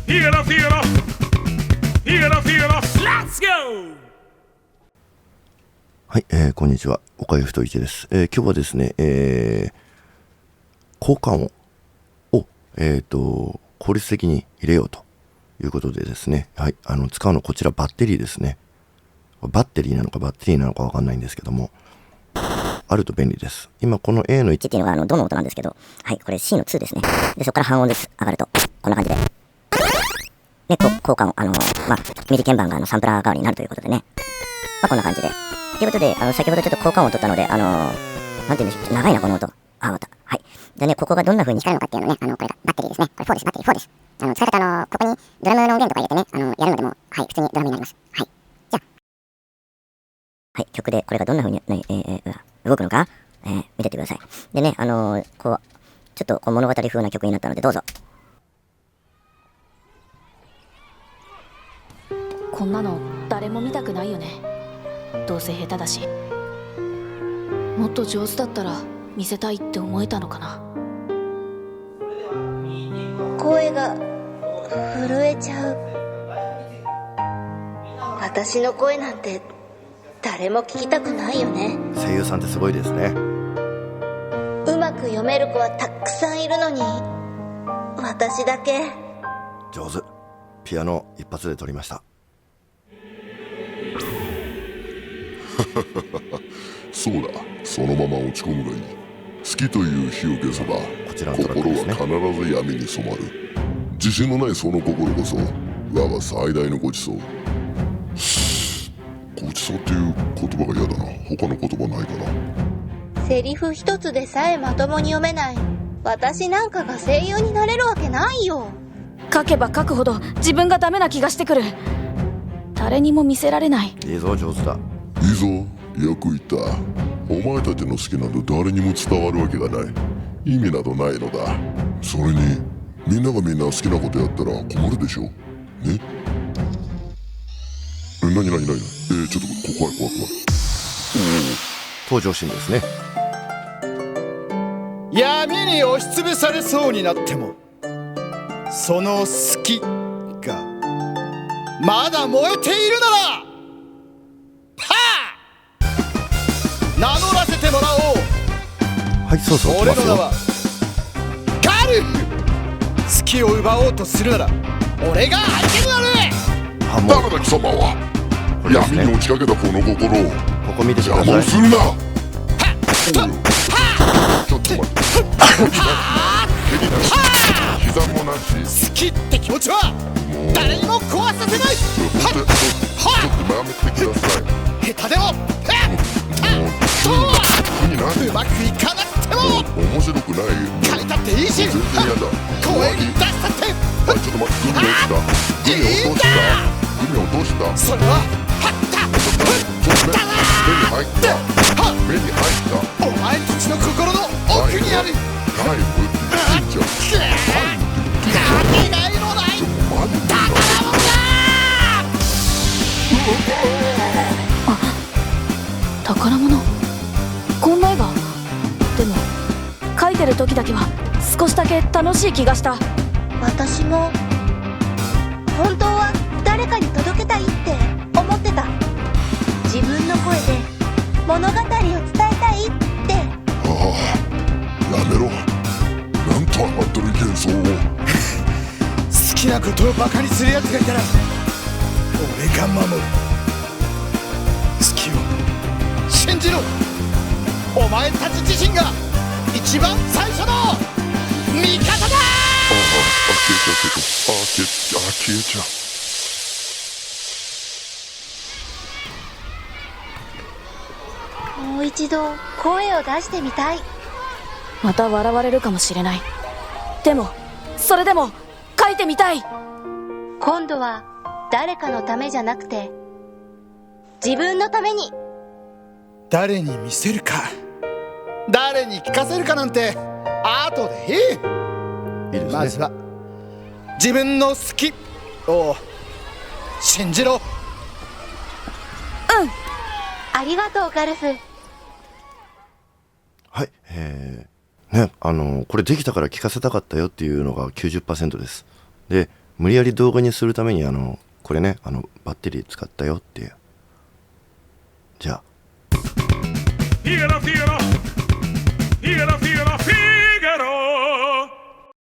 Feel it, feel it. Feel it, feel it. Let's go! はい、こんにちは。岡井太一です。今日はですね、効果音を、効率的に入れようということでですね、はい、使うのはこちらバッテリーですね。バッテリーなのかバッテリーなのかわかんないんですけども、あると便利です。今この A の1っていうのがドの音なんですけど、はい、これ C の2ですね。で、そこから半音ずつ上がると、こんな感じで。で、効果音、ミディ鍵盤がサンプラー代わりになるということでね。こんな感じで。ということで、先ほどちょっと効果音を取ったので、なんて言うんでしょう。長いな、この音。わかった。はい。でね、ここがどんな風に光るのかっていうのね、これがバッテリーですね。これ4です。バッテリー4です。使い方、ここにドラムの音源とか入れてね、やるのでも、はい、普通にドラムになります。はい。じゃあ。はい、曲でこれがどんな風に、動くのか、見ててください。でね、ちょっと物語風な曲になったので、どうぞ。こんなの誰も見たくないよね。どうせ下手だし。もっと上手だったら見せたいって思えたのかな。声が震えちゃう。私の声なんて誰も聞きたくないよね。声優さんってすごいですね。うまく読める子はたくさんいるのに、私だけ。上手。ピアノ一発で取りました。そうだ、そのまま落ち込むがいい。好きという火を消せば、こちらのトラックですね。心は必ず闇に染まる。自信のないその心こそ我が最大のごちそう。ごちそうっていう言葉が嫌だな。他の言葉ないかな。セリフ一つでさえまともに読めない私なんかが声優になれるわけないよ。書けば書くほど自分がダメな気がしてくる。誰にも見せられない。いいぞ、上手だ。いいぞ、よく言った。お前たちの好きなど誰にも伝わるわけがない。意味などないのだ。それにみんながみんな好きなことやったら困るでしょ。ね。何ちょっと怖い。登場シーンですね。闇に押しつぶされそうになっても、その好きがまだ燃えているなら、名乗らせてもらおう。はい、そうそう、俺の名はガルフ。好きを奪おうとするなら俺が相手になる。誰だ貴様は。闇に落ちかけたこの心をここ見てください。邪魔をするな。ちょっと待って。膝もなし。好きって気持ちは誰にも壊させない。ちょっとやめてください。下手でもうまくいかなくても面白くないよ。書いたっていいし、全然やだ。声に出したって。ちょっと待って、グミ落とした。それは目に入った。お前たちの心の奥にあるナイフって言っちゃう。かけがえのない宝物だ。宝物。こんな絵が。でも描いてる時だけは少しだけ楽しい気がした。私も本当は誰かに届けたいって思ってた。自分の声で物語を伝えたいって。やめろ。なんと甘っとる幻想を。好きなことをバカにする奴がいたら俺が守る。好きを信じろ。お前たち自身が一番最初の味方だ。消えちゃう。もう一度声を出してみたい。また笑われるかもしれない。でもそれでも書いてみたい。今度は誰かのためじゃなくて自分のために。誰に見せるか誰に聞かせるかなんて後でいい。いいですね。まずは自分の好きを信じろ。ありがとうガルフ。はい、ね、これできたから聞かせたかったよっていうのが 90% です。で、無理やり動画にするためにこれねバッテリー使ったよっていう。じゃあFeel it, feel